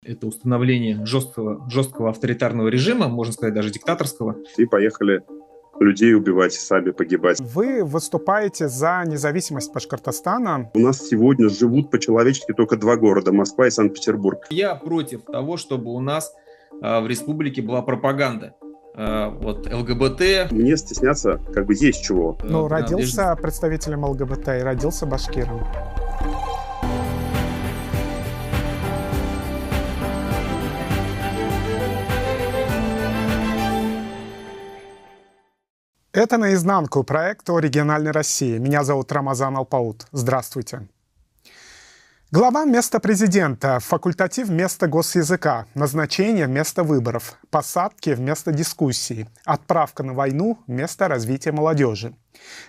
это установление жесткого авторитарного режима, можно сказать, даже диктаторского. И поехали людей убивать, сами погибать. Вы выступаете за независимость Башкортостана. У нас сегодня живут по-человечески только два города – Москва и Санкт-Петербург. Я против того, чтобы у нас в республике была пропаганда. Вот ЛГБТ. Мне стесняться есть чего. Родился представителем ЛГБТ и родился башкиром. Это «Наизнанку» проект о региональной России. Меня зовут Рамазан Алпаут. Здравствуйте. Глава вместо президента, факультатив вместо госязыка, назначение вместо выборов, посадки вместо дискуссий, отправка на войну вместо развития молодежи.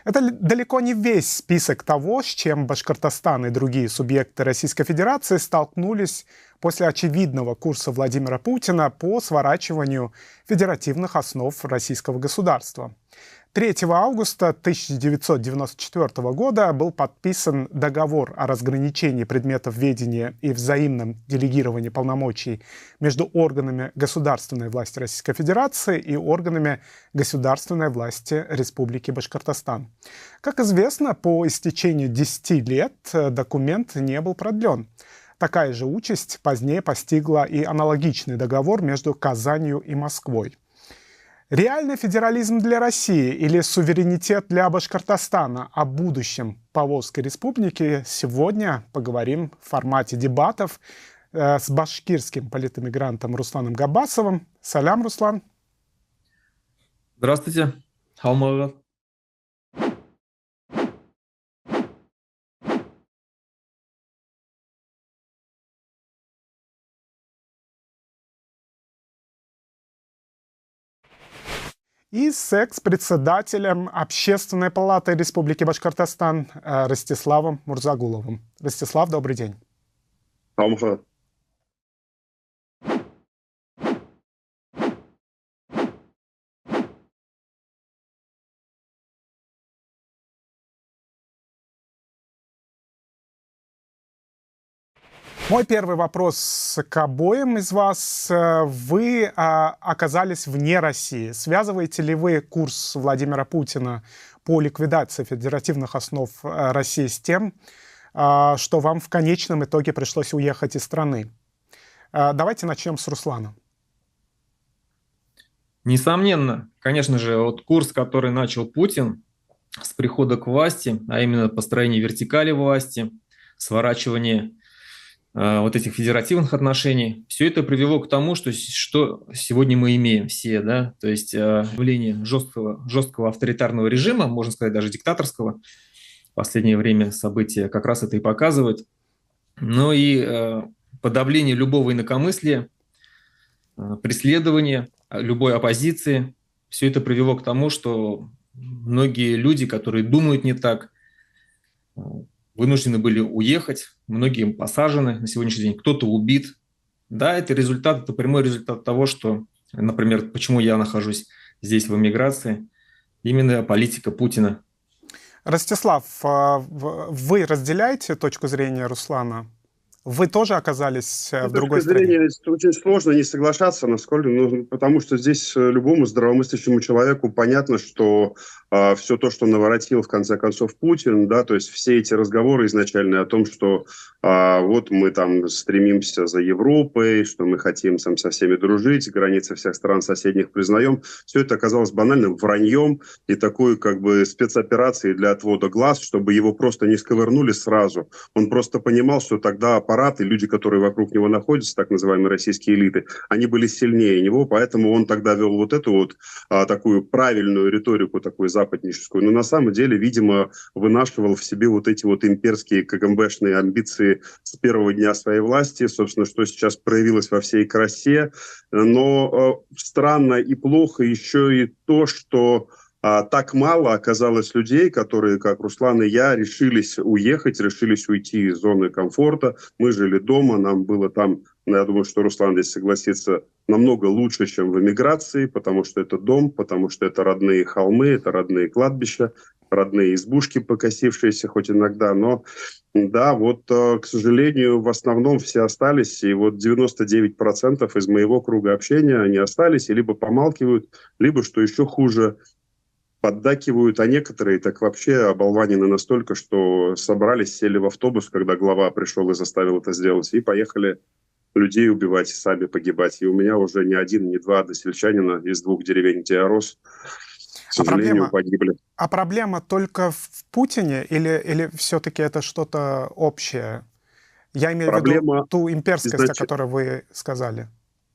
Это далеко не весь список того, с чем Башкортостан и другие субъекты Российской Федерации столкнулись после очевидного курса Владимира Путина по сворачиванию федеративных основ российского государства. 3 августа 1994 года был подписан договор о разграничении предметов ведения и взаимном делегировании полномочий между органами государственной власти Российской Федерации и органами государственной власти Республики Башкортостан. Как известно, по истечению 10 лет документ не был продлен. Такая же участь позднее постигла и аналогичный договор между Казанью и Москвой. Реальный федерализм для России или суверенитет для Башкортостана? О будущем Поволжской республики сегодня поговорим в формате дебатов с башкирским политэмигрантом Русланом Габбасовым. Салям, Руслан. Здравствуйте. Халмагат. И с экс-председателем Общественной палаты Республики Башкортостан Ростиславом Мурзагуловым. Ростислав, добрый день. Амха. Мой первый вопрос к обоим из вас. Вы оказались вне России. Связываете ли вы курс Владимира Путина по ликвидации федеративных основ России с тем, что вам в конечном итоге пришлось уехать из страны? Давайте начнем с Руслана. Несомненно, конечно же, курс, который начал Путин с прихода к власти, а именно построение вертикали власти, сворачивание этих федеративных отношений, все это привело к тому, что сегодня мы имеем все, да, то есть явление жесткого авторитарного режима, можно сказать, даже диктаторского. В последнее время события как раз это и показывают. Но и подавление любого инакомыслия, преследование любой оппозиции, все это привело к тому, что многие люди, которые думают не так, вынуждены были уехать, многие посажены на сегодняшний день, кто-то убит. Да, это прямой результат того, что, например, почему я нахожусь здесь в эмиграции, именно политика Путина. Ростислав, вы разделяете точку зрения Руслана? Вы тоже оказались в другой стране? С точки зрения очень сложно не соглашаться, потому что здесь любому здравомыслящему человеку понятно, что все то, что наворотил в конце концов Путин, да, то есть все эти разговоры изначальные о том, что вот мы там стремимся за Европой, что мы хотим там со всеми дружить, границы всех стран соседних признаем, все это оказалось банальным враньем и такой спецоперацией для отвода глаз, чтобы его просто не сковырнули сразу. Он просто понимал, что тогда аппарат и люди, которые вокруг него находятся, так называемые российские элиты, они были сильнее него, поэтому он тогда вел такую правильную риторику, такую западническую, но на самом деле, видимо, вынашивал в себе эти имперские КГБшные амбиции с первого дня своей власти, собственно, что сейчас проявилось во всей красе. Но странно и плохо еще и то, что так мало оказалось людей, которые, как Руслан и я, решились уехать, решились уйти из зоны комфорта. Мы жили дома, нам было там, я думаю, что Руслан здесь согласится, намного лучше, чем в эмиграции, потому что это дом, потому что это родные холмы, это родные кладбища. родные избушки, покосившиеся хоть иногда, но да, вот, к сожалению, в основном все остались, и вот 99% из моего круга общения, они остались и либо помалкивают, либо, что еще хуже, поддакивают, а некоторые так вообще оболванены настолько, что собрались, сели в автобус, когда глава пришел и заставил это сделать, и поехали людей убивать, сами погибать. И у меня уже не один, не два односельчанина из 2 деревень, где я рос, к А сожалению, погибли. проблема только в Путине или все-таки это что-то общее? Я имею в виду Проблема ту имперскость, о изначально. которой вы сказали.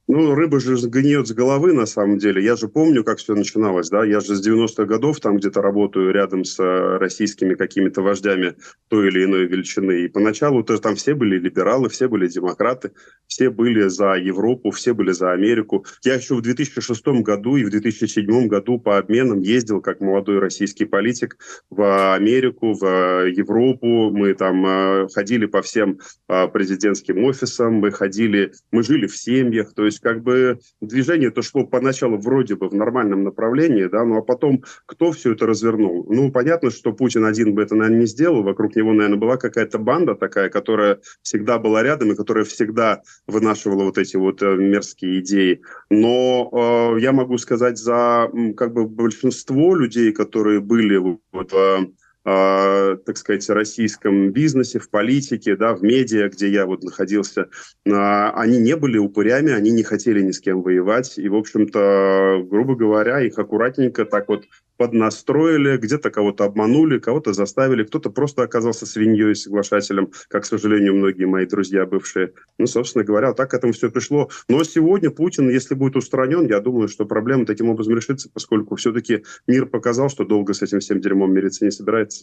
Ну, рыба же гниет с головы, на самом деле. Я же помню, как все начиналось, да. Я же с 90-х годов там где-то работаю рядом с российскими какими-то вождями той или иной величины. И поначалу-то там все были либералы, все были демократы, все были за Европу, все были за Америку. Я еще в 2006 году и в 2007 году по обменам ездил как молодой российский политик в Америку, в Европу. Мы там ходили по всем президентским офисам, мы жили в семьях, то есть как бы движение-то шло поначалу вроде бы в нормальном направлении, да, ну а потом кто все это развернул? Ну, понятно, что Путин один бы это, наверное, не сделал, вокруг него, наверное, была какая-то банда такая, которая всегда была рядом и которая всегда вынашивала вот эти вот мерзкие идеи. Но я могу сказать за как бы большинство людей, которые были вот так сказать, российском бизнесе, в политике, да, в медиа, где я вот находился, они не были упырями, они не хотели ни с кем воевать. И, в общем-то, грубо говоря, их аккуратненько так вот поднастроили, где-то кого-то обманули, кого-то заставили, кто-то просто оказался свиньей, соглашателем, как, к сожалению, многие мои друзья бывшие. Ну, собственно говоря, вот так к этому все пришло. Но сегодня Путин, если будет устранен, я думаю, что проблема таким образом решится, поскольку все-таки мир показал, что долго с этим всем дерьмом мириться не собирается.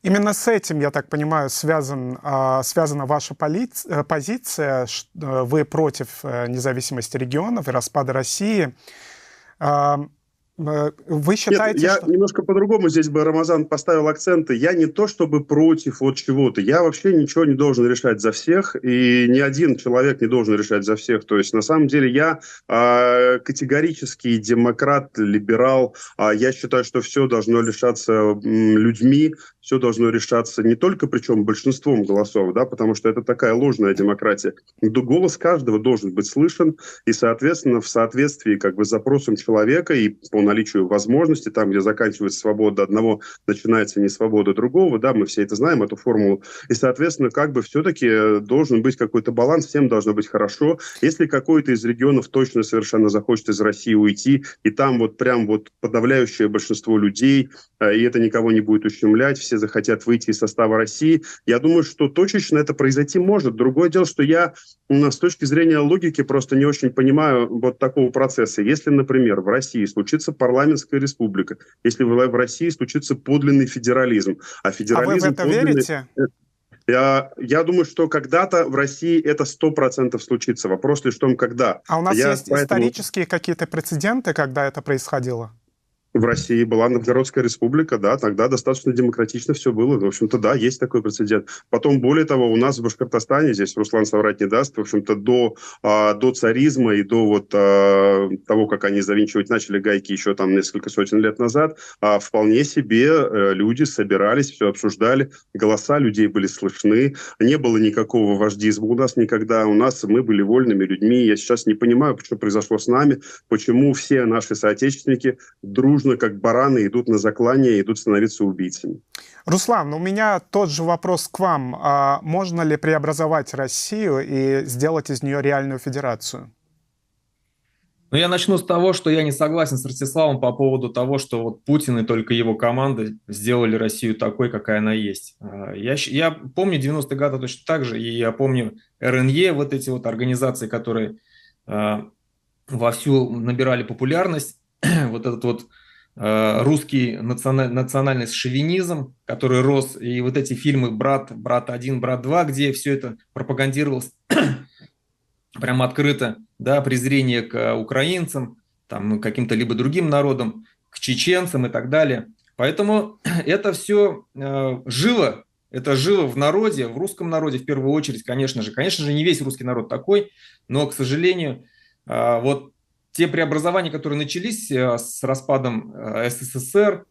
Именно с этим, я так понимаю, связана ваша позиция. Вы против независимости регионов и распада России. Вы считаете, Нет, я что... немножко по-другому здесь бы, Рамазан, поставил акценты. Я не то чтобы против вот чего-то. Я вообще ничего не должен решать за всех, и ни один человек не должен решать за всех. То есть, на самом деле, я категорический демократ, либерал. Я считаю, что все должно решаться людьми, все должно решаться не только, причем большинством голосов, да, потому что это такая ложная демократия. Голос каждого должен быть слышен, и, соответственно, в соответствии как бы с запросом человека и по наличию возможности, там, где заканчивается свобода одного, начинается несвобода другого, да, мы все это знаем, эту формулу, и, соответственно, как бы все-таки должен быть какой-то баланс, всем должно быть хорошо. Если какой-то из регионов точно совершенно захочет из России уйти, и там вот прям вот подавляющее большинство людей, и это никого не будет ущемлять, все захотят выйти из состава России, я думаю, что точечно это произойти может. Другое дело, что я с точки зрения логики просто не очень понимаю вот такого процесса. Если, например, в России случится парламентская республика, если в России случится подлинный федерализм, а А вы в федерализм это подлинный... верите? Я думаю, что когда-то в России это 100% случится. Вопрос лишь в том, когда. А у нас есть Поэтому... исторические какие-то прецеденты, когда это происходило? В России была Новгородская республика, да, тогда достаточно демократично все было. В общем-то, да, есть такой прецедент. Потом, более того, у нас в Башкортостане, здесь Руслан соврать не даст, в общем-то, до царизма и до вот того, как они завинчивать начали гайки еще там несколько сотен лет назад, вполне себе люди собирались, все обсуждали, голоса людей были слышны, не было никакого вождизма у нас никогда. Мы были вольными людьми. Я сейчас не понимаю, что произошло с нами, почему все наши соотечественники дружно, как бараны, идут на заклание, идут становиться убийцами. Руслан, у меня тот же вопрос к вам. Можно ли преобразовать Россию и сделать из нее реальную федерацию? Ну, я начну с того, что я не согласен с Ростиславом по поводу того, что вот Путин и только его команда сделали Россию такой, какая она есть. Я помню 90-е годы точно так же, и я помню РНЕ, вот эти вот организации, которые вовсю набирали популярность, вот этот вот русский национальный шовинизм, который рос, и вот эти фильмы «Брат», «Брат-1», «Брат-2», где все это пропагандировалось прямо открыто, да, презрение к украинцам, там, каким-то либо другим народам, к чеченцам и так далее. Поэтому это все живо, это живо в народе, в русском народе в первую очередь, конечно же. Конечно же, не весь русский народ такой, но, к сожалению, вот те преобразования, которые начались с распадом СССР,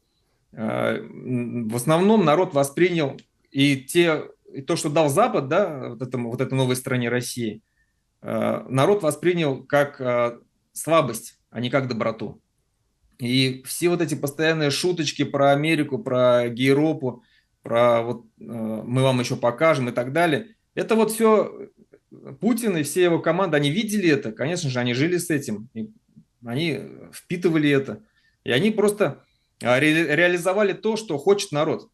в основном народ воспринял и то, что дал Запад, да, вот этой новой стране России, народ воспринял как слабость, а не как доброту. И все вот эти постоянные шуточки про Америку, про Гейропу, про вот мы вам еще покажем и так далее, это вот все Путин и все его команды, они видели это, конечно же, они жили с этим, и они впитывали это, и они просто реализовали то, что хочет народ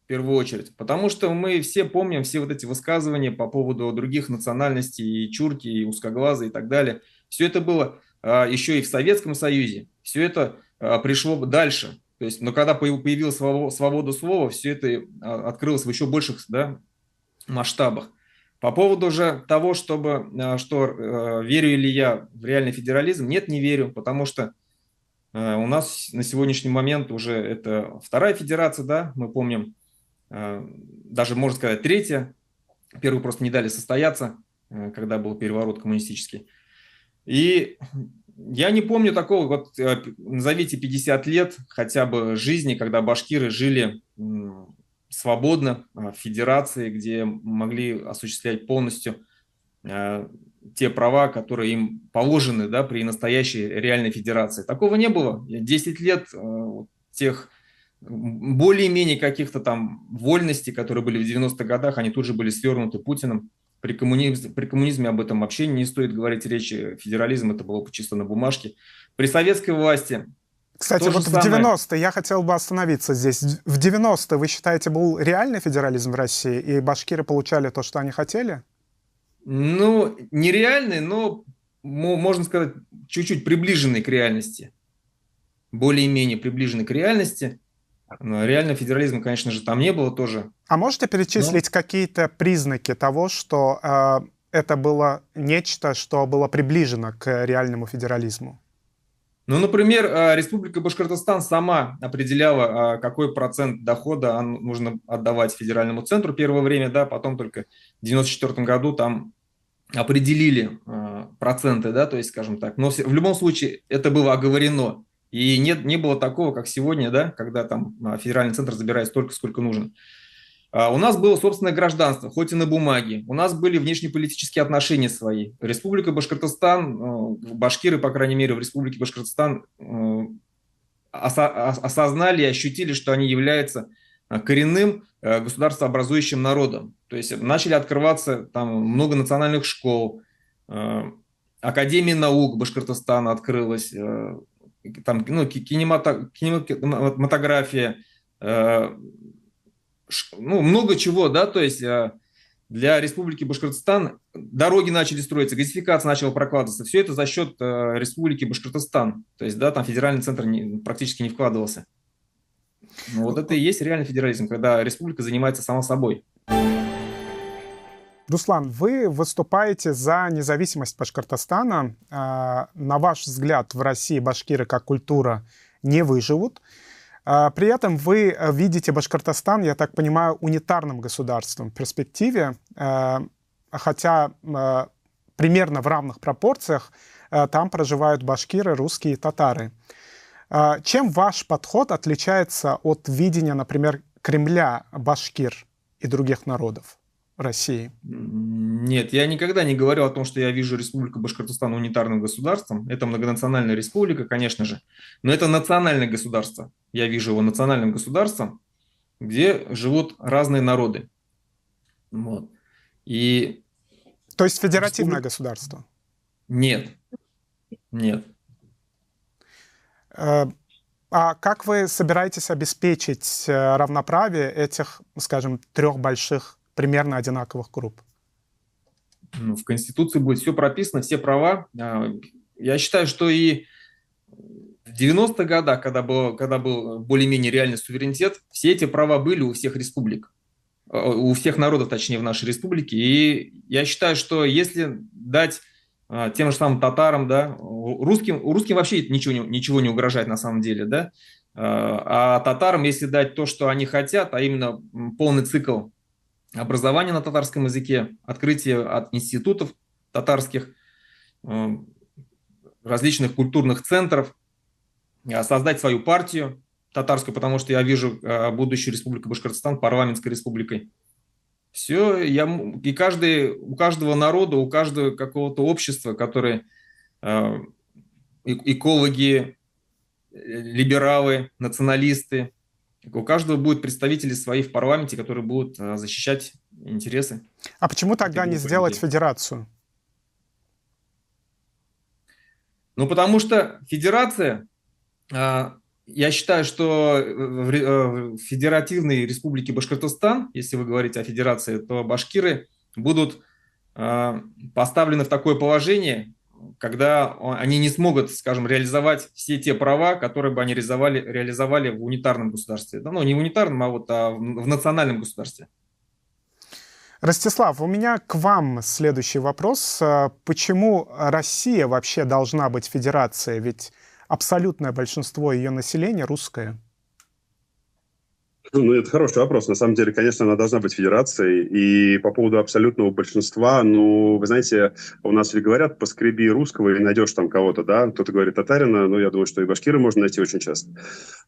в первую очередь. Потому что мы все помним все вот эти высказывания по поводу других национальностей, и чурки, и узкоглазые и так далее. Все это было еще и в Советском Союзе. Все это пришло дальше. То есть, но когда появилась свобода слова, все это открылось в еще больших, да, масштабах. По поводу же того, что верю ли я в реальный федерализм, нет, не верю, потому что у нас на сегодняшний момент уже это вторая федерация, да, мы помним, даже, можно сказать, третья. Первую просто не дали состояться, когда был переворот коммунистический. И я не помню такого, вот назовите 50 лет хотя бы жизни, когда башкиры жили свободно в федерации, где могли осуществлять полностью те права, которые им положены, да, при настоящей реальной федерации. Такого не было. 10 лет тех более-менее каких-то там вольностей, которые были в 90-х годах, они тут же были свернуты Путиным. При коммунизме об этом вообще не стоит говорить речи. Федерализм это было чисто на бумажке. При советской власти кстати, вот в 90-е я хотел бы остановиться здесь. В 90-е, вы считаете, был реальный федерализм в России, и башкиры получали то, что они хотели? Ну, нереальный, но, можно сказать, чуть-чуть приближенный к реальности. Более-менее приближенный к реальности. Реально федерализма, конечно же, там не было тоже. А можете перечислить какие-то признаки того, что это было нечто, что было приближено к реальному федерализму? Ну, например, Республика Башкортостан сама определяла, какой процент дохода нужно отдавать федеральному центру первое время, да, потом только в 1994 году там определили проценты, да, то есть, скажем так. Но в любом случае это было оговорено. И не было такого, как сегодня, да, когда там федеральный центр забирает столько, сколько нужно. У нас было собственное гражданство, хоть и на бумаге. У нас были внешнеполитические отношения свои. Республика Башкортостан, башкиры, по крайней мере, в Республике Башкортостан осознали и ощутили, что они являются коренным государствообразующим народом. То есть начали открываться там много национальных школ, Академия наук Башкортостана открылась, там, ну, кинематография, ну, много чего, да, то есть для Республики Башкортостан дороги начали строиться, газификация начала прокладываться. Все это за счет Республики Башкортостан. То есть, да, там федеральный центр практически не вкладывался. Но вот это и есть реальный федерализм, когда республика занимается сама собой. Руслан, вы выступаете за независимость Башкортостана. На ваш взгляд, в России башкиры как культура не выживут. При этом вы видите Башкортостан, я так понимаю, унитарным государством в перспективе, хотя примерно в равных пропорциях там проживают башкиры, русские и татары. Чем ваш подход отличается от видения, например, Кремля, башкир и других народов России? Нет, я никогда не говорил о том, что я вижу Республику Башкортостан унитарным государством. Это многонациональная республика, конечно же, но это национальное государство. Я вижу его национальным государством, где живут разные народы. Вот. И... То есть федеративное государство? Нет, нет. А как вы собираетесь обеспечить равноправие этих, скажем, трех больших примерно одинаковых групп? Ну, в Конституции будет все прописано, все права. Я считаю, что и в 90-х годах, когда был более-менее реальный суверенитет, все эти права были у всех республик, у всех народов, точнее, в нашей республике. И я считаю, что если дать тем же самым татарам, да, русским вообще ничего не угрожает на самом деле, да, а татарам, если дать то, что они хотят, а именно полный цикл образования на татарском языке, открытие от институтов татарских, различных культурных центров, создать свою партию, татарскую, потому что я вижу будущую республику Башкортостан парламентской республикой. Все, у каждого народа, у каждого какого-то общества, которые экологи, либералы, националисты, у каждого будут представители свои в парламенте, которые будут защищать интересы. А почему тогда не сделать федерацию? Ну, потому что федерация, я считаю, что в Федеративной Республике Башкортостан, если вы говорите о федерации, то башкиры будут поставлены в такое положение, когда они не смогут, скажем, реализовать все те права, которые бы они реализовали в унитарном государстве. Ну, не в унитарном, а в национальном государстве. Ростислав, у меня к вам следующий вопрос. Почему Россия вообще должна быть федерацией? Ведь абсолютное большинство ее населения русское. Ну, это хороший вопрос. На самом деле, конечно, она должна быть федерацией. И по поводу абсолютного большинства, ну, вы знаете, у нас ведь говорят, поскреби русского и найдешь там кого-то, да? Кто-то говорит татарина, но я думаю, что и башкиры можно найти очень часто.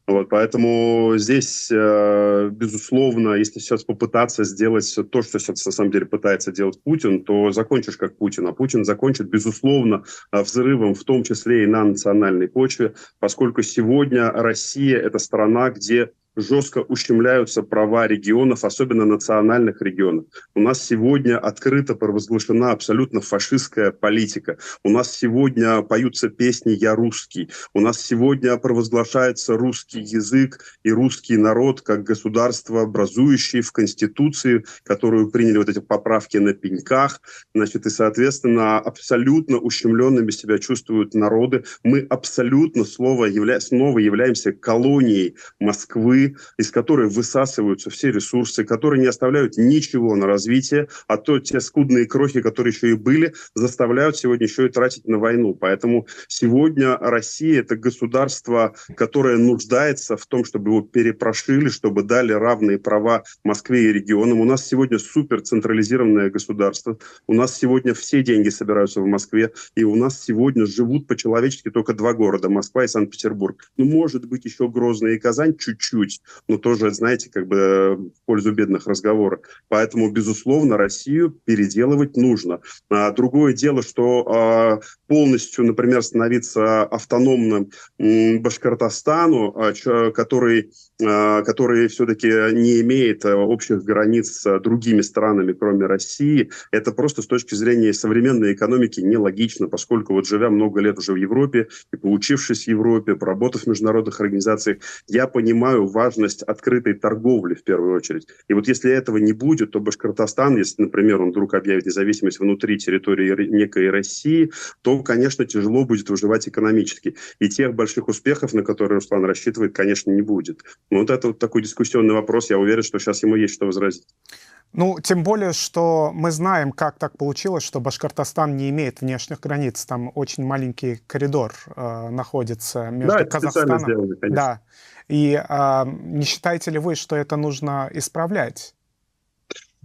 Вот, поэтому здесь, безусловно, если сейчас попытаться сделать то, что сейчас на самом деле пытается делать Путин, то закончишь как Путин. А Путин закончит, безусловно, взрывом, в том числе и на национальной почве, поскольку сегодня Россия – это страна, где жестко ущемляются права регионов, особенно национальных регионов. У нас сегодня открыто провозглашена абсолютно фашистская политика. У нас сегодня поются песни «Я русский». У нас сегодня провозглашается русский язык и русский народ как государство, образующее в Конституции, которую приняли вот эти поправки на пеньках. Значит, и, соответственно, абсолютно ущемленными себя чувствуют народы. Мы абсолютно снова являемся колонией Москвы, из которой высасываются все ресурсы, которые не оставляют ничего на развитие, а то те скудные крохи, которые еще и были, заставляют сегодня еще и тратить на войну. Поэтому сегодня Россия – это государство, которое нуждается в том, чтобы его перепрошили, чтобы дали равные права Москве и регионам. У нас сегодня суперцентрализированное государство. У нас сегодня все деньги собираются в Москве, и у нас сегодня живут по-человечески только два города – Москва и Санкт-Петербург. Ну, может быть, еще Грозный и Казань чуть-чуть, но тоже, знаете, как бы в пользу бедных разговоров. Поэтому, безусловно, Россию переделывать нужно. Другое дело, что полностью, например, становиться автономным Башкортостану, который все-таки не имеет общих границ с другими странами, кроме России, это просто с точки зрения современной экономики нелогично, поскольку вот живя много лет уже в Европе и поучившись в Европе, поработав в международных организациях, я понимаю важность открытой торговли в первую очередь. И вот если этого не будет, то Башкортостан, если, например, он вдруг объявит независимость внутри территории некой России, то, конечно, тяжело будет выживать экономически. И тех больших успехов, на которые Руслан рассчитывает, конечно, не будет. Но вот это вот такой дискуссионный вопрос. Я уверен, что сейчас ему есть что возразить. Ну, тем более, что мы знаем, как так получилось, что Башкортостан не имеет внешних границ. Там очень маленький коридор находится между Казахстаном. Сделано, конечно. Да. И не считаете ли вы, что это нужно исправлять?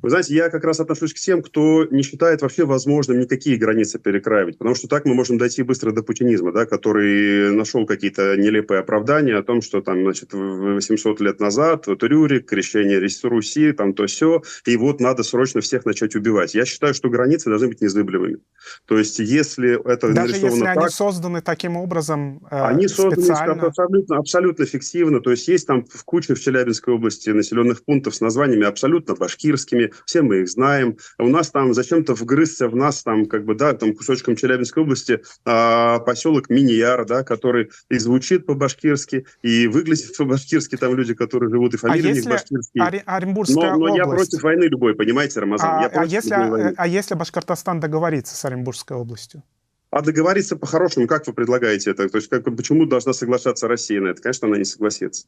Вы знаете, я как раз отношусь к тем, кто не считает вообще возможным никакие границы перекраивать, потому что так мы можем дойти быстро до путинизма, да, который нашел какие-то нелепые оправдания о том, что там, значит, 800 лет назад вот Рюрик, крещение Руси, там то сё, и вот надо срочно всех начать убивать. Я считаю, что границы должны быть незыблемыми. То есть, если это даже нарисовано если так, они созданы таким образом они созданы специально? абсолютно фиктивно. То есть там в куче в Челябинской области населенных пунктов с названиями абсолютно башкирскими. Все мы их знаем. У нас там зачем-то вгрызся в нас там как бы да там кусочком Челябинской области поселок Минияр, да, который и звучит по-башкирски, и выглядит по-башкирски. Там люди, которые живут, и фамилии у них башкирские. Оренбургская но я область? против войны любой, понимаете, Рамазан? Если Башкортостан договорится с Оренбургской областью? А договориться по-хорошему, как вы предлагаете это? То есть почему должна соглашаться Россия на это? Конечно, она не согласится.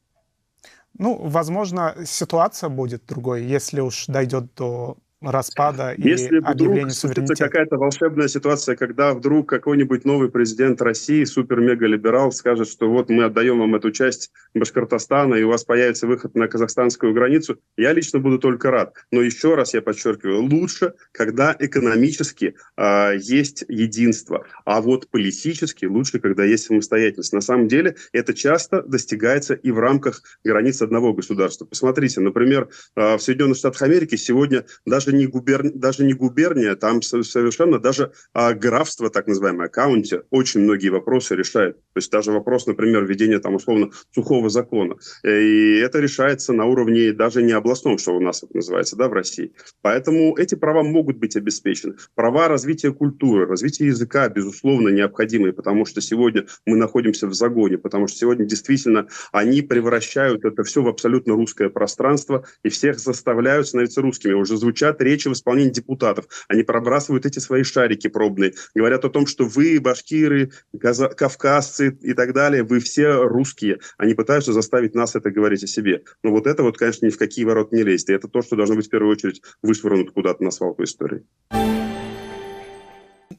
Ну, возможно, ситуация будет другой, если уж дойдет до распада и Если объявления вдруг случится суверенитета. какая-то волшебная ситуация, когда вдруг какой-нибудь новый президент России, супер-мега-либерал, скажет, что вот мы отдаем вам эту часть Башкортостана, и у вас появится выход на казахстанскую границу, я лично буду только рад. Но еще раз я подчеркиваю, лучше, когда экономически есть единство, а вот политически лучше, когда есть самостоятельность. На самом деле это часто достигается и в рамках границ одного государства. Посмотрите, например, в Соединенных Штатах Америки сегодня даже не губерния, там совершенно даже графство, так называемое, каунти, очень многие вопросы решает. То есть даже вопрос, например, введения там условно сухого закона. И это решается на уровне даже не областном, что у нас это называется, да, в России. Поэтому эти права могут быть обеспечены. Права развития культуры, развития языка, безусловно, необходимые, потому что сегодня мы находимся в загоне, потому что сегодня действительно они превращают это все в абсолютно русское пространство и всех заставляют становиться русскими. Уже звучат речи в исполнении депутатов. Они пробрасывают эти свои шарики пробные. Говорят о том, что вы, башкиры, кавказцы и так далее, вы все русские. Они пытаются заставить нас это говорить о себе. Но вот это вот, конечно, ни в какие ворота не лезет. И это то, что должно быть в первую очередь вышвырнуто куда-то на свалку истории.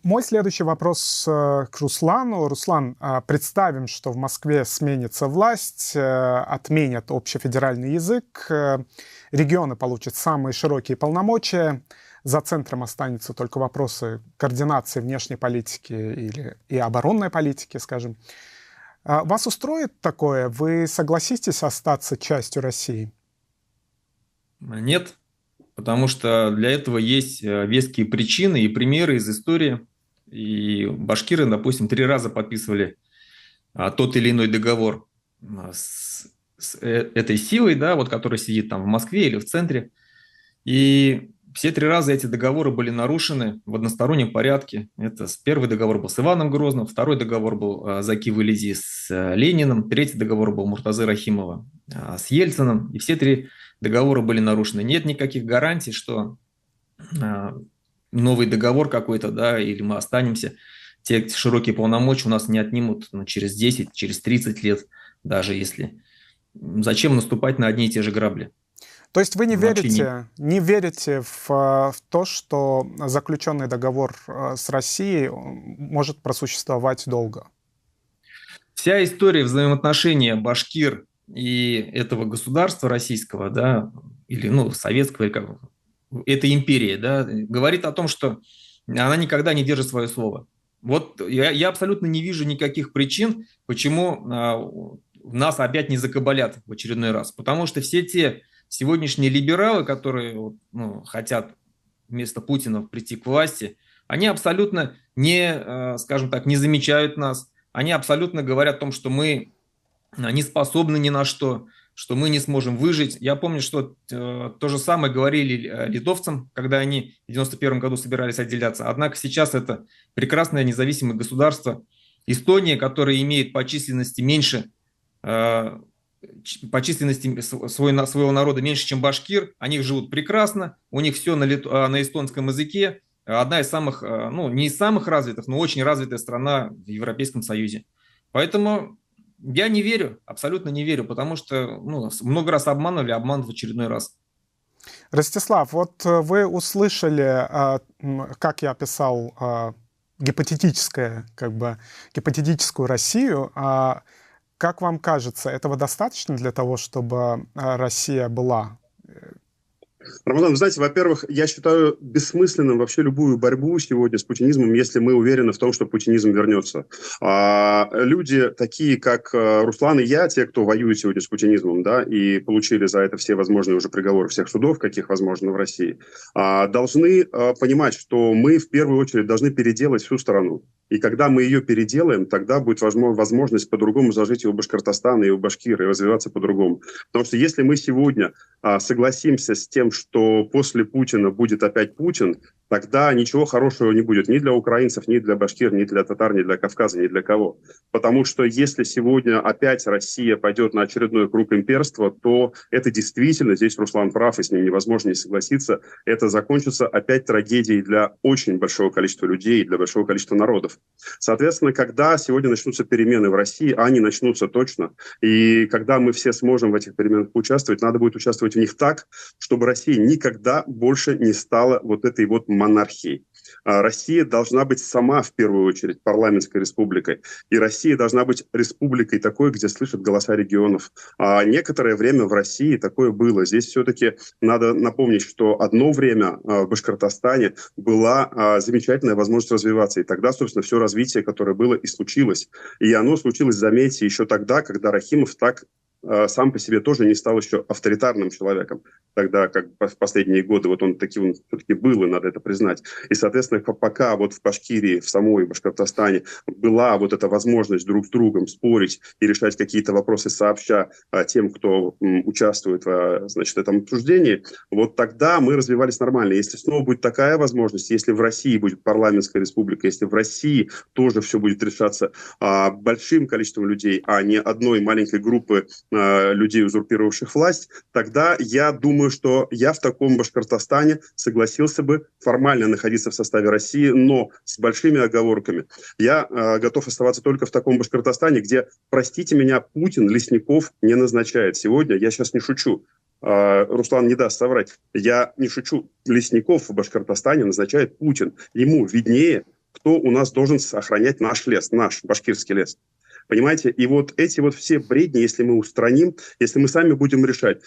Мой следующий вопрос к Руслану. Руслан, представим, что в Москве сменится власть, отменят общефедеральный язык, регионы получат самые широкие полномочия, за центром останутся только вопросы координации внешней политики и оборонной политики, скажем. Вас устроит такое? Вы согласитесь остаться частью России? Нет, потому что для этого есть веские причины и примеры из истории. И башкиры, допустим, 3 раза подписывали тот или иной договор с этой силой, да, вот, которая сидит там в Москве или в центре. И все 3 раза эти договоры были нарушены в одностороннем порядке. Первый договор был с Иваном Грозным, второй договор был Заки Вализи с Лениным, третий договор был Муртазы Рахимова с Ельциным. И все 3 договора были нарушены. Нет никаких гарантий, что новый договор какой-то, да, или мы останемся, те широкие полномочия у нас не отнимут через 10, через 30 лет, даже если. Зачем наступать на одни и те же грабли? То есть вы не верите в то, что заключенный договор с Россией может просуществовать долго? Вся история взаимоотношения башкир и этого государства российского, да, или советского, или как, этой империи, да, говорит о том, что она никогда не держит свое слово. Вот я абсолютно не вижу никаких причин, почему нас опять не закабалят в очередной раз. Потому что все те сегодняшние либералы, которые хотят вместо Путина прийти к власти, они абсолютно не, скажем так, не замечают нас. Они абсолютно говорят о том, что мы не способны ни на что мы не сможем выжить. Я помню, что то же самое говорили литовцам, когда они в 1991 году собирались отделяться. Однако сейчас это прекрасное независимое государство. Эстония, которая имеет по численности своего народа меньше, чем башкир, они живут прекрасно, у них все на эстонском языке. Одна из самых, не из самых развитых, но очень развитая страна в Европейском Союзе. Поэтому я не верю, абсолютно не верю, потому что много раз обманывали, обманут в очередной раз. Ростислав, вот вы услышали, как я описал гипотетическую Россию. Как вам кажется, этого достаточно для того, чтобы Россия была? Рамазан, вы знаете, во-первых, я считаю бессмысленным вообще любую борьбу сегодня с путинизмом, если мы уверены в том, что путинизм вернется. Люди такие, как Руслан и я, те, кто воюет сегодня с путинизмом, да, и получили за это все возможные уже приговоры всех судов, каких возможно в России, должны понимать, что мы в первую очередь должны переделать всю страну. И когда мы ее переделаем, тогда будет возможность по-другому зажить и у Башкортостана, и у Башкирии, и развиваться по-другому. Потому что если мы сегодня согласимся с тем, что после Путина будет опять Путин, тогда ничего хорошего не будет ни для украинцев, ни для башкир, ни для татар, ни для Кавказа, ни для кого. Потому что если сегодня опять Россия пойдет на очередной круг имперства, то это действительно, здесь Руслан прав, и с ним невозможно не согласиться, это закончится опять трагедией для очень большого количества людей, для большого количества народов. Соответственно, когда сегодня начнутся перемены в России, а они начнутся точно, и когда мы все сможем в этих переменах участвовать, надо будет участвовать в них так, чтобы Россия никогда больше не стала вот этой вот монархией. Россия должна быть сама, в первую очередь, парламентской республикой. И Россия должна быть республикой такой, где слышат голоса регионов. А некоторое время в России такое было. Здесь все-таки надо напомнить, что одно время в Башкортостане была замечательная возможность развиваться. И тогда, собственно, все развитие, которое было, и случилось. И оно случилось, заметьте, еще тогда, когда Рахимов так сам по себе тоже не стал еще авторитарным человеком. Тогда, как в последние годы, вот он таким все-таки был, и надо это признать. И, соответственно, пока вот в Башкирии, в самой Башкортостане была вот эта возможность друг с другом спорить и решать какие-то вопросы сообща тем, кто участвует в, значит, этом обсуждении, вот тогда мы развивались нормально. Если снова будет такая возможность, если в России будет парламентская республика, если в России тоже все будет решаться большим количеством людей, а не одной маленькой группы людей, узурпировавших власть, тогда я думаю, что я в таком Башкортостане согласился бы формально находиться в составе России, но с большими оговорками. Я готов оставаться только в таком Башкортостане, где, простите меня, Путин лесников не назначает. Сегодня, я сейчас не шучу, Руслан не даст соврать, я не шучу, лесников в Башкортостане назначает Путин. Ему виднее, кто у нас должен охранять наш лес, наш башкирский лес. Понимаете? И вот эти вот все бредни, если мы устраним, если мы сами будем решать,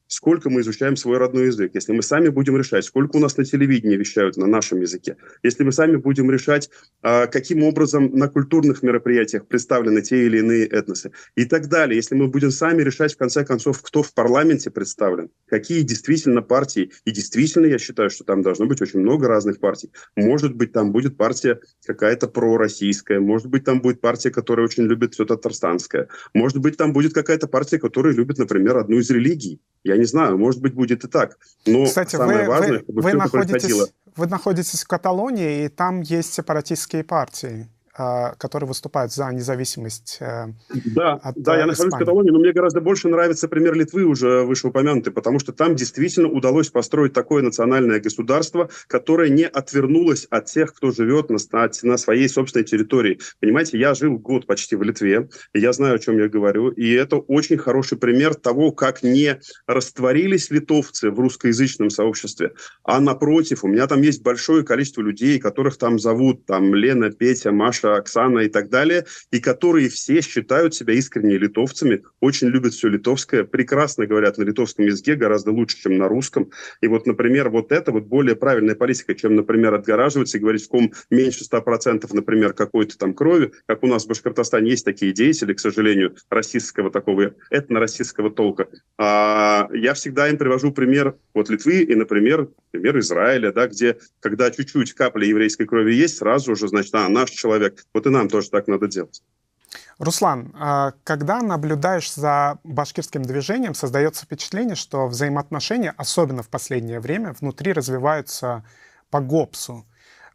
сколько мы изучаем свой родной язык, если мы сами будем решать, сколько у нас на телевидении вещают на нашем языке, если мы сами будем решать, каким образом на культурных мероприятиях представлены те или иные этносы и так далее, если мы будем сами решать, в конце концов, кто в парламенте представлен, какие действительно партии, и действительно я считаю, что там должно быть очень много разных партий. Может быть, там будет партия какая-то пророссийская, может быть, там будет партия, которая очень любит все татарстанское, может быть, там будет какая-то партия, которая любит, например, одну из религий. Я не знаю, может быть, будет и так. Но кстати, самое важное, чтобы все это происходило. Вы находитесь в Каталонии, и там есть сепаратистские партии, которые выступают за независимость Да, от я нахожусь в Каталонии, но мне гораздо больше нравится пример Литвы, уже вышеупомянутый, потому что там действительно удалось построить такое национальное государство, которое не отвернулось от тех, кто живет на своей собственной территории. Понимаете, я жил год почти в Литве, и я знаю, о чем я говорю, и это очень хороший пример того, как не растворились литовцы в русскоязычном сообществе, а напротив, у меня там есть большое количество людей, которых там зовут, там Лена, Петя, Маша, Оксана и так далее, и которые все считают себя искренне литовцами, очень любят все литовское, прекрасно говорят на литовском языке, гораздо лучше, чем на русском. И вот, например, вот это вот более правильная политика, чем, например, отгораживаться и говорить, в ком меньше 100%, например, какой-то там крови, как у нас в Башкортостане есть такие деятели, к сожалению, российского такого, этно-российского толка. Я всегда им привожу пример вот Литвы и, например, пример Израиля, да, где, когда чуть-чуть капля еврейской крови есть, сразу же, значит, наш человек. Вот и нам тоже так надо делать. Руслан, когда наблюдаешь за башкирским движением, создается впечатление, что взаимоотношения, особенно в последнее время, внутри развиваются по ГОПСу.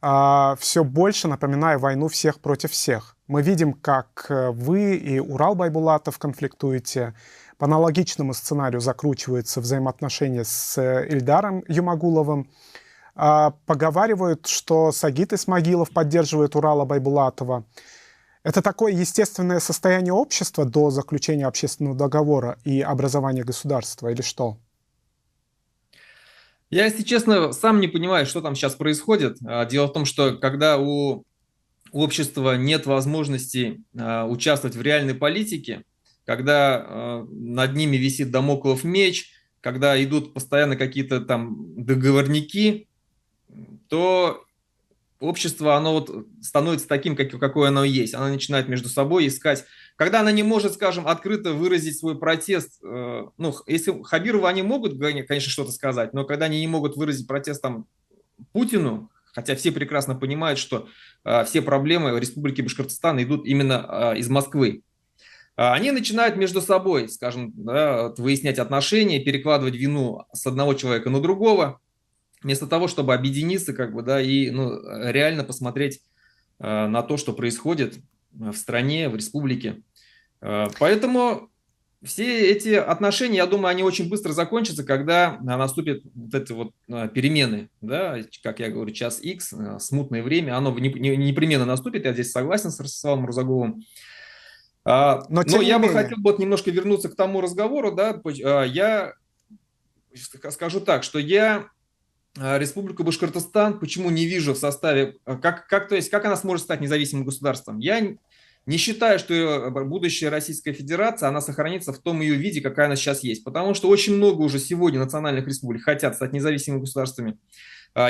Все больше напоминая войну всех против всех. Мы видим, как вы и Урал Байбулатов конфликтуете. По аналогичному сценарию закручиваются взаимоотношения с Ильдаром Юмагуловым. Поговаривают, что Сагит Исмагилов поддерживает Урала Байбулатова. Это такое естественное состояние общества до заключения общественного договора и образования государства, или что? Я, если честно, сам не понимаю, что там сейчас происходит. Дело в том, что когда у общества нет возможности участвовать в реальной политике, когда над ними висит дамоклов меч, когда идут постоянно какие-то там договорники, то общество, оно вот становится таким, какое оно есть. Оно начинает между собой искать. Когда она не может, скажем, открыто выразить свой протест, ну, если Хабирову они могут, конечно, что-то сказать, но когда они не могут выразить протест там Путину, хотя все прекрасно понимают, что все проблемы в Республике Башкортостан идут именно из Москвы, они начинают между собой, скажем, да, выяснять отношения, перекладывать вину с одного человека на другого. вместо того, чтобы объединиться, как бы, да, и реально посмотреть на то, что происходит в стране, в республике. Поэтому все эти отношения, я думаю, они очень быстро закончатся, когда наступят вот эти вот перемены, да, как я говорю, час X, смутное время, оно непременно наступит, я здесь согласен с Ростиславом Рузаговым. Но Но тем не я бы менее, хотел вот немножко вернуться к тому разговору, да, я скажу так, что я Республику Башкортостан почему не вижу в составе, то есть, как она сможет стать независимым государством? Я не считаю, что будущая Российская Федерация, она сохранится в том ее виде, какая она сейчас есть. Потому что очень много уже сегодня национальных республик хотят стать независимыми государствами.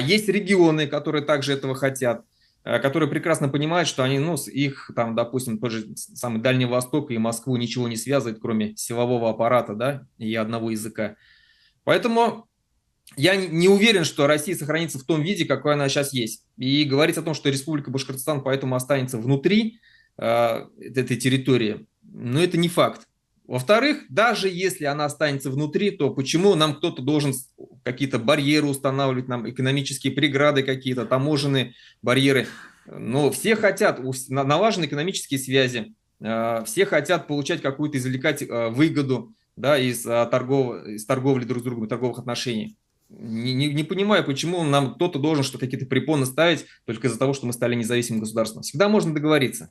Есть регионы, которые также этого хотят, которые прекрасно понимают, что они, их, там, допустим, тот же самый Дальний Восток и Москву ничего не связывает, кроме силового аппарата, да, и одного языка. Поэтому я не уверен, что Россия сохранится в том виде, какой она сейчас есть. И говорить о том, что Республика Башкортостан поэтому останется внутри этой территории, это не факт. Во-вторых, даже если она останется внутри, то почему нам кто-то должен какие-то барьеры устанавливать, нам экономические преграды какие-то, таможенные барьеры? Но все хотят, налажены экономические связи, все хотят получать какую-то, извлекать выгоду, да, из торговли друг с другом, торговых отношений. Не понимаю, почему нам кто-то должен что-то, какие-то препоны ставить только из-за того, что мы стали независимым государством. Всегда можно договориться.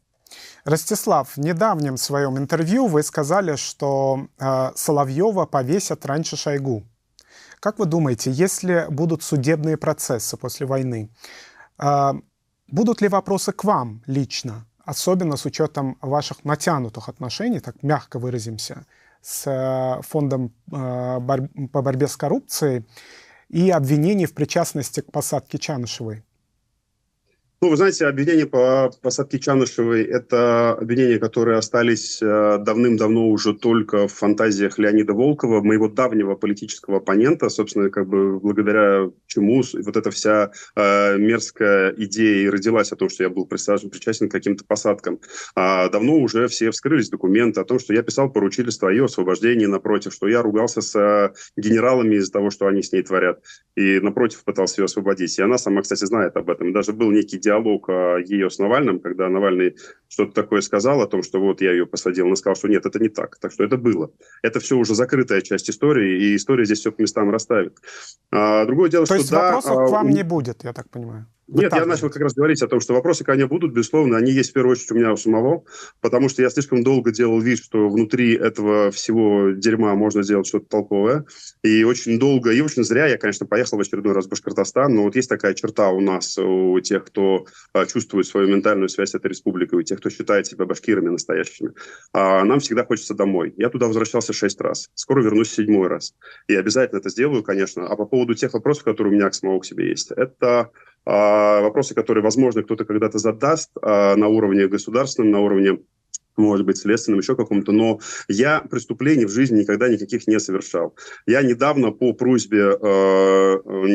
Ростислав, в недавнем своем интервью вы сказали, что Соловьева повесят раньше Шойгу. Как вы думаете, если будут судебные процессы после войны, будут ли вопросы к вам лично, особенно с учетом ваших натянутых отношений, так мягко выразимся, с фондом по борьбе с коррупцией и обвинений в причастности к посадке Чанышевой? Вы знаете, обвинения по посадке Чанышевой – это обвинения, которые остались давным-давно уже только в фантазиях Леонида Волкова, моего давнего политического оппонента, собственно, благодаря чему вот эта вся мерзкая идея и родилась о том, что я был причастен к каким-то посадкам. Давно уже все вскрылись документы о том, что я писал поручительство о ее освобождении, напротив, что я ругался с генералами из-за того, что они с ней творят, и, напротив, пытался ее освободить. И она сама, кстати, знает об этом. Даже был некий диалог ее с Навальным, когда Навальный что-то такое сказал о том, что вот я ее посадил, он сказал, что нет, это не так. Так что это было. Это все уже закрытая часть истории, и история здесь все по местам расставит. Другое дело, То что есть вопросов к вам не будет, я так понимаю? Нет, я начал как раз говорить о том, что вопросы ко мне будут, безусловно, они есть в первую очередь у меня у самого, потому что я слишком долго делал вид, что внутри этого всего дерьма можно сделать что-то толковое, и очень долго, и очень зря я, конечно, поехал в очередной раз в Башкортостан, но вот есть такая черта у нас, у тех, кто чувствует свою ментальную связь с этой республикой, у тех, кто считает себя башкирами настоящими. Нам всегда хочется домой. Я туда возвращался 6 раз, скоро вернусь 7-й раз, и обязательно это сделаю, конечно. А по поводу тех вопросов, которые у меня к самому к себе есть, это вопросы, которые, возможно, кто-то когда-то задаст на уровне государственном, на уровне, может быть, следственном, еще каком-то, но я преступлений в жизни никогда никаких не совершал. Я недавно по просьбе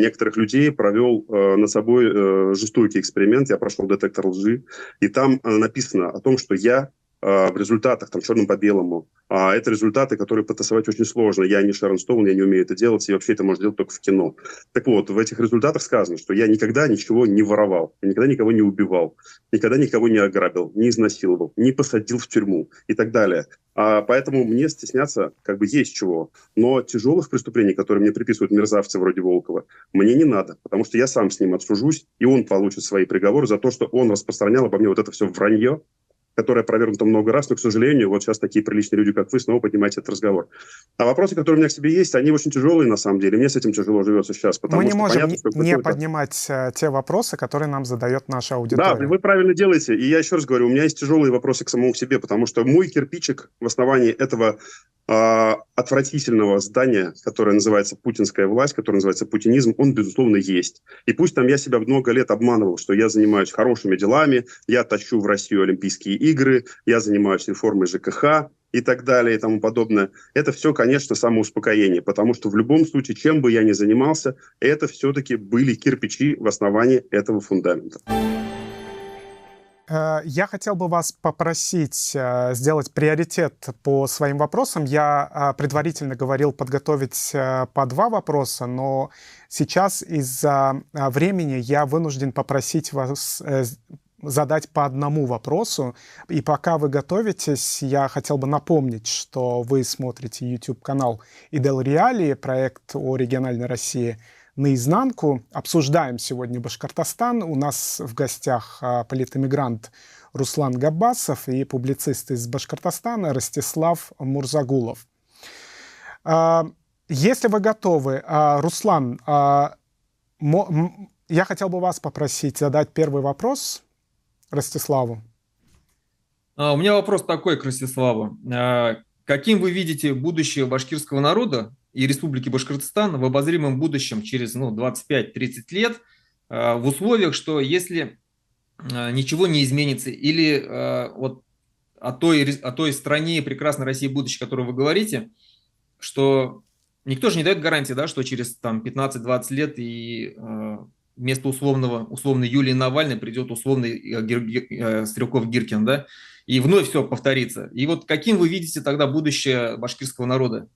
некоторых людей провел над собой жестокий эксперимент, я прошел детектор лжи, и там написано о том, что я в результатах, там, черным по белому. Это результаты, которые потасовать очень сложно. Я не Шерон Стоун, я не умею это делать, и вообще это можно делать только в кино. Так вот, в этих результатах сказано, что я никогда ничего не воровал, я никогда никого не убивал, никогда никого не ограбил, не изнасиловал, не посадил в тюрьму и так далее. Поэтому мне стесняться есть чего. Но тяжелых преступлений, которые мне приписывают мерзавцы вроде Волкова, мне не надо, потому что я сам с ним отсужусь, и он получит свои приговоры за то, что он распространял обо мне вот это все вранье, которая провернута много раз, но, к сожалению, вот сейчас такие приличные люди, как вы, снова поднимаете этот разговор. А вопросы, которые у меня к себе есть, они очень тяжелые, на самом деле. Мне с этим тяжело живется сейчас. Мы не можем не поднимать те вопросы, которые нам задает наша аудитория. Да, вы правильно делаете. И я еще раз говорю, у меня есть тяжелые вопросы к самому к себе, потому что мой кирпичик в основании этого отвратительного здания, которое называется путинская власть, которое называется путинизм, он, безусловно, есть. И пусть там я себя много лет обманывал, что я занимаюсь хорошими делами, я тащу в Россию Олимпийские игры, я занимаюсь реформой ЖКХ и так далее и тому подобное. Это все, конечно, самоуспокоение, потому что в любом случае, чем бы я ни занимался, это все-таки были кирпичи в основании этого фундамента. Я хотел бы вас попросить сделать приоритет по своим вопросам. Я предварительно говорил подготовить по 2 вопроса, но сейчас из-за времени я вынужден попросить вас задать по 1 вопросу. И пока вы готовитесь, я хотел бы напомнить, что вы смотрите YouTube-канал «Идел Реалии», проект о региональной России наизнанку. Обсуждаем сегодня Башкортостан. У нас в гостях политэмигрант Руслан Габбасов и публицист из Башкортостана Ростислав Мурзагулов. Если вы готовы, Руслан, я хотел бы вас попросить задать первый вопрос Ростиславу. У меня вопрос такой к Ростиславу. Каким вы видите будущее башкирского народа и Республики Башкортостан в обозримом будущем через 25-30 лет в условиях, что если ничего не изменится или вот о той стране прекрасной России будущее, о которой вы говорите, что никто же не дает гарантии, да, что через 15-20 лет и вместо условной Юлии Навальной придет условный Стрелков-Гиркин, да, и вновь все повторится. И вот каким вы видите тогда будущее башкирского народа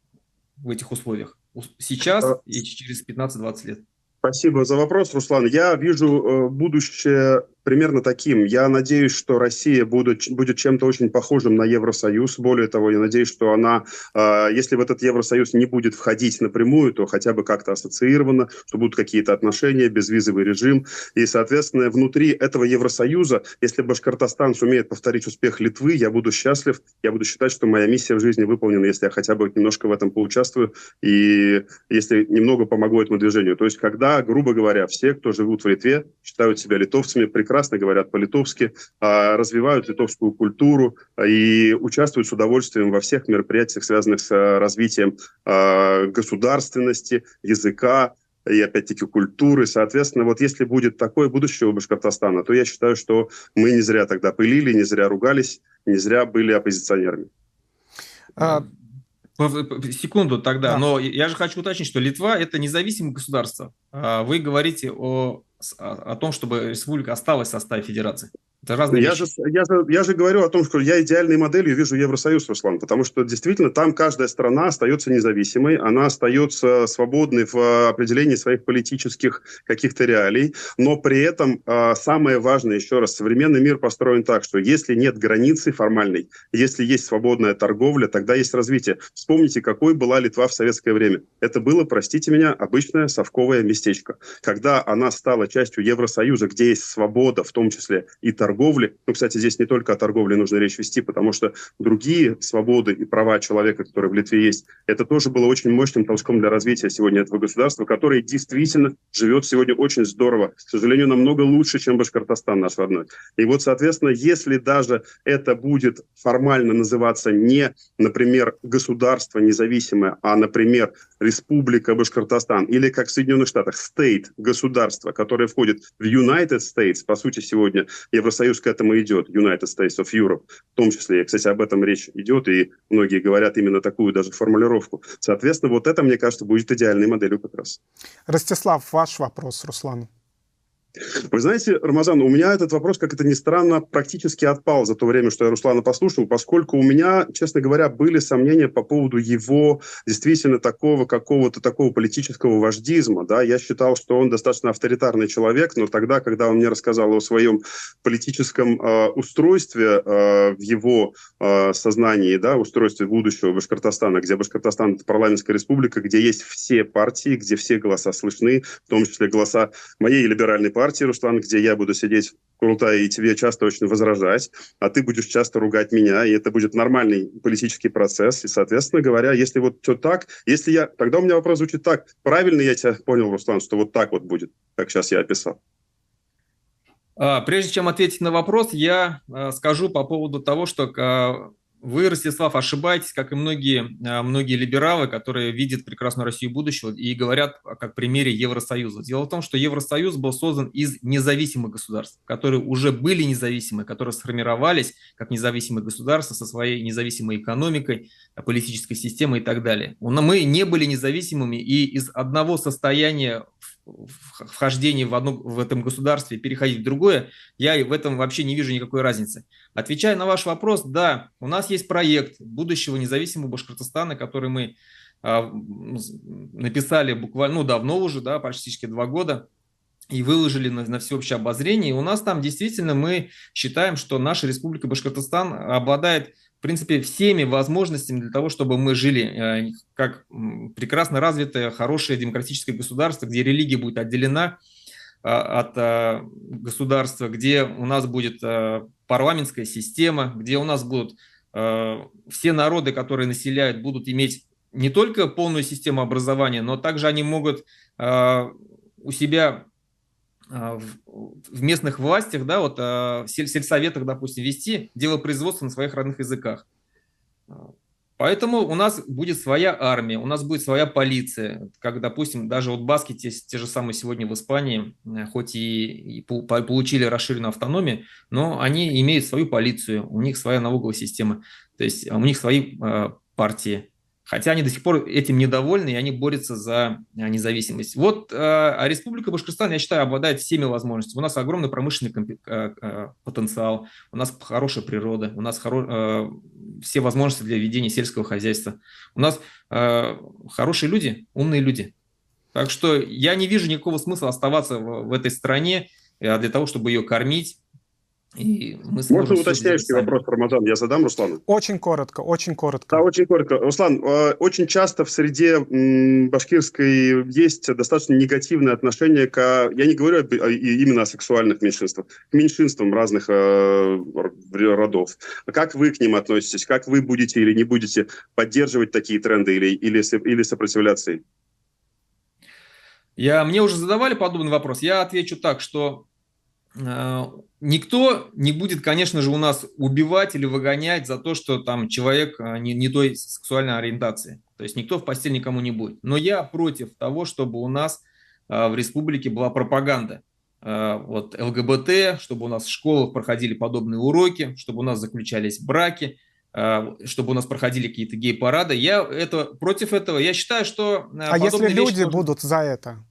в этих условиях? Сейчас и через 15-20 лет. Спасибо за вопрос, Руслан. Я вижу будущее примерно таким. Я надеюсь, что Россия будет чем-то очень похожим на Евросоюз. Более того, я надеюсь, что она, если в этот Евросоюз не будет входить напрямую, то хотя бы как-то ассоциировано, что будут какие-то отношения, безвизовый режим. И, соответственно, внутри этого Евросоюза, если Башкортостан сумеет повторить успех Литвы, я буду счастлив. Я буду считать, что моя миссия в жизни выполнена, если я хотя бы немножко в этом поучаствую и если немного помогу этому движению. То есть, когда, грубо говоря, все, кто живут в Литве, считают себя литовцами, прекрасно говорят по-литовски, развивают литовскую культуру и участвуют с удовольствием во всех мероприятиях, связанных с развитием государственности, языка и, опять-таки, культуры. Соответственно, вот если будет такое будущее у Башкортостана, то я считаю, что мы не зря тогда пылили, не зря ругались, не зря были оппозиционерами. Секунду тогда, да. Но я же хочу уточнить, что Литва – это независимое государство. Вы говорите о том, чтобы республика осталась в составе федерации. Это разные вещи. Я же говорю о том, что я идеальной моделью вижу Евросоюз, Руслан, потому что действительно там каждая страна остается независимой, она остается свободной в определении своих политических каких-то реалий, но при этом самое важное, еще раз, современный мир построен так, что если нет границы формальной, если есть свободная торговля, тогда есть развитие. Вспомните, какой была Литва в советское время. Это было, простите меня, обычное совковое местечко. Когда она стала частью Евросоюза, где есть свобода, в том числе и торговли. Ну, кстати, здесь не только о торговле нужно речь вести, потому что другие свободы и права человека, которые в Литве есть, это тоже было очень мощным толчком для развития сегодня этого государства, которое действительно живет сегодня очень здорово. К сожалению, намного лучше, чем Башкортостан наш родной. И вот, соответственно, если даже это будет формально называться не, например, государство независимое, а, например, Республика Башкортостан, или как в Соединенных Штатах, state, государство, которое входит в United States, по сути, сегодня Евросоюз к этому идет, United States of Europe, в том числе, кстати, об этом речь идет, и многие говорят именно такую даже формулировку. Соответственно, вот это, мне кажется, будет идеальной моделью как раз. Ростислав, ваш вопрос Руслану. Вы знаете, Рамазан, у меня этот вопрос, как это ни странно, практически отпал за то время, что я Руслана послушал, поскольку у меня, честно говоря, были сомнения по поводу его действительно какого-то такого политического вождизма. Да? Я считал, что он достаточно авторитарный человек, но тогда, когда он мне рассказал о своем политическом устройстве в его сознании, да, устройстве будущего Башкортостана, где Башкортостан – это парламентская республика, где есть все партии, где все голоса слышны, в том числе голоса моей либеральной партии, Руслан, где я буду сидеть крутая и тебе часто очень возражать, а ты будешь часто ругать меня, и это будет нормальный политический процесс. И, соответственно говоря, если вот все так, тогда у меня вопрос звучит так. Правильно я тебя понял, Руслан, что вот так вот будет, как сейчас я описал? Прежде чем ответить на вопрос, я скажу по поводу того, что вы, Ростислав, ошибаетесь, как и многие либералы, которые видят прекрасную Россию будущего и говорят как примере Евросоюза. Дело в том, что Евросоюз был создан из независимых государств, которые уже были независимы, которые сформировались как независимые государства со своей независимой экономикой, политической системой и так далее. Мы не были независимыми, и из одного состояния вхождении в этом государстве переходить в другое, я в этом вообще не вижу никакой разницы. Отвечая на ваш вопрос, да, у нас есть проект будущего независимого Башкортостана, который мы написали буквально, давно уже, да, практически 2 года, и выложили на всеобщее обозрение. И у нас там действительно мы считаем, что наша Республика Башкортостан обладает, в принципе, всеми возможностями для того, чтобы мы жили как прекрасно развитое, хорошее демократическое государство, где религия будет отделена от государства, где у нас будет парламентская система, где у нас будут все народы, которые населяют, будут иметь не только полную систему образования, но также они могут у себя в местных властях, да, вот в сельсоветах, допустим, вести делопроизводство на своих родных языках. Поэтому у нас будет своя армия, у нас будет своя полиция, как, допустим, даже вот баски, те же самые сегодня в Испании, хоть и получили расширенную автономию, но они имеют свою полицию, у них своя налоговая система, то есть у них свои партии. Хотя они до сих пор этим недовольны, и они борются за независимость. Вот Республика Башкортостан, я считаю, обладает всеми возможностями. У нас огромный промышленный потенциал, у нас хорошая природа, у нас все возможности для ведения сельского хозяйства. У нас хорошие люди, умные люди. Так что я не вижу никакого смысла оставаться в этой стране для того, чтобы ее кормить. И мы Можно уточняющий вопрос, Рамазан, я задам Руслану? Очень коротко, очень коротко. Да, очень коротко. Руслан, очень часто в среде башкирской есть достаточно негативное отношение к, я не говорю именно о сексуальных меньшинствах, к меньшинствам разных родов. Как вы к ним относитесь? Как вы будете или не будете поддерживать такие тренды или сопротивляться им? Мне уже задавали подобный вопрос. Я отвечу так, что никто не будет, конечно же, у нас убивать или выгонять за то, что там человек не той сексуальной ориентации. То есть никто в постель никому не будет. Но я против того, чтобы у нас в республике была пропаганда. Вот ЛГБТ, чтобы у нас в школах проходили подобные уроки, чтобы у нас заключались браки, чтобы у нас проходили какие-то гей-парады. Я против этого. Я считаю, что... А если люди будут за это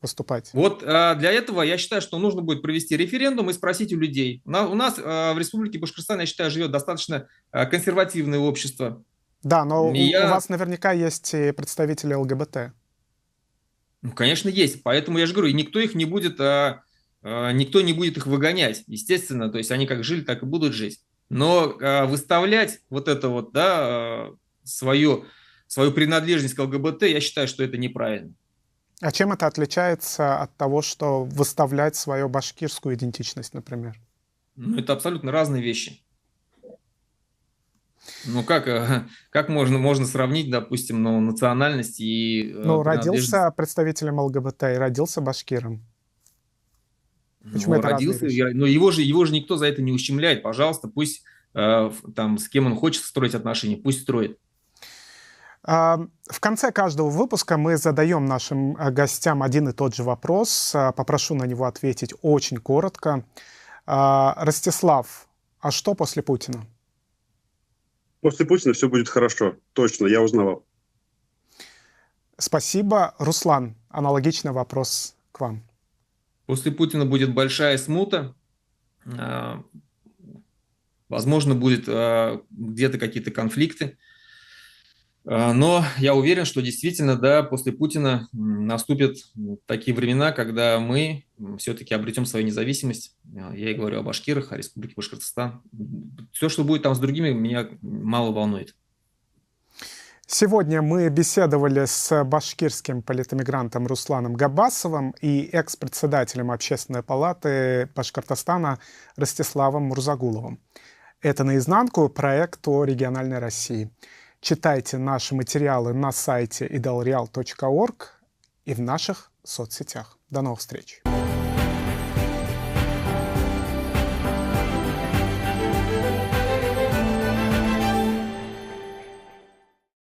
выступать? Вот для этого я считаю, что нужно будет провести референдум и спросить у людей. У нас в Республике Башкортостан, я считаю, живет достаточно консервативное общество. Да, но у вас наверняка есть и представители ЛГБТ. Ну, конечно, есть. Поэтому я же говорю, никто не будет их выгонять, естественно. То есть они как жили, так и будут жить. Но выставлять вот это вот, да, свою принадлежность к ЛГБТ, я считаю, что это неправильно. А чем это отличается от того, что выставлять свою башкирскую идентичность, например? Ну, это абсолютно разные вещи. Ну, как можно сравнить, допустим, национальность и... родился представителем ЛГБТ и родился башкиром. Почему это родился, но его же никто за это не ущемляет. Пожалуйста, пусть там с кем он хочет строить отношения, пусть строит. В конце каждого выпуска мы задаем нашим гостям один и тот же вопрос. Попрошу на него ответить очень коротко. Ростислав, а что после Путина? После Путина все будет хорошо. Точно, я узнавал. Спасибо. Руслан, аналогичный вопрос к вам. После Путина будет большая смута. Возможно, будет где-то какие-то конфликты. Но я уверен, что действительно, да, после Путина наступят такие времена, когда мы все-таки обретем свою независимость. Я и говорю о башкирах, о Республике Башкортостан. Все, что будет там с другими, меня мало волнует. Сегодня мы беседовали с башкирским политэмигрантом Русланом Габбасовым и экс-председателем Общественной палаты Башкортостана Ростиславом Мурзагуловым. Это «Наизнанку» — проект о региональной России. Читайте наши материалы на сайте idalreal.org и в наших соцсетях. До новых встреч!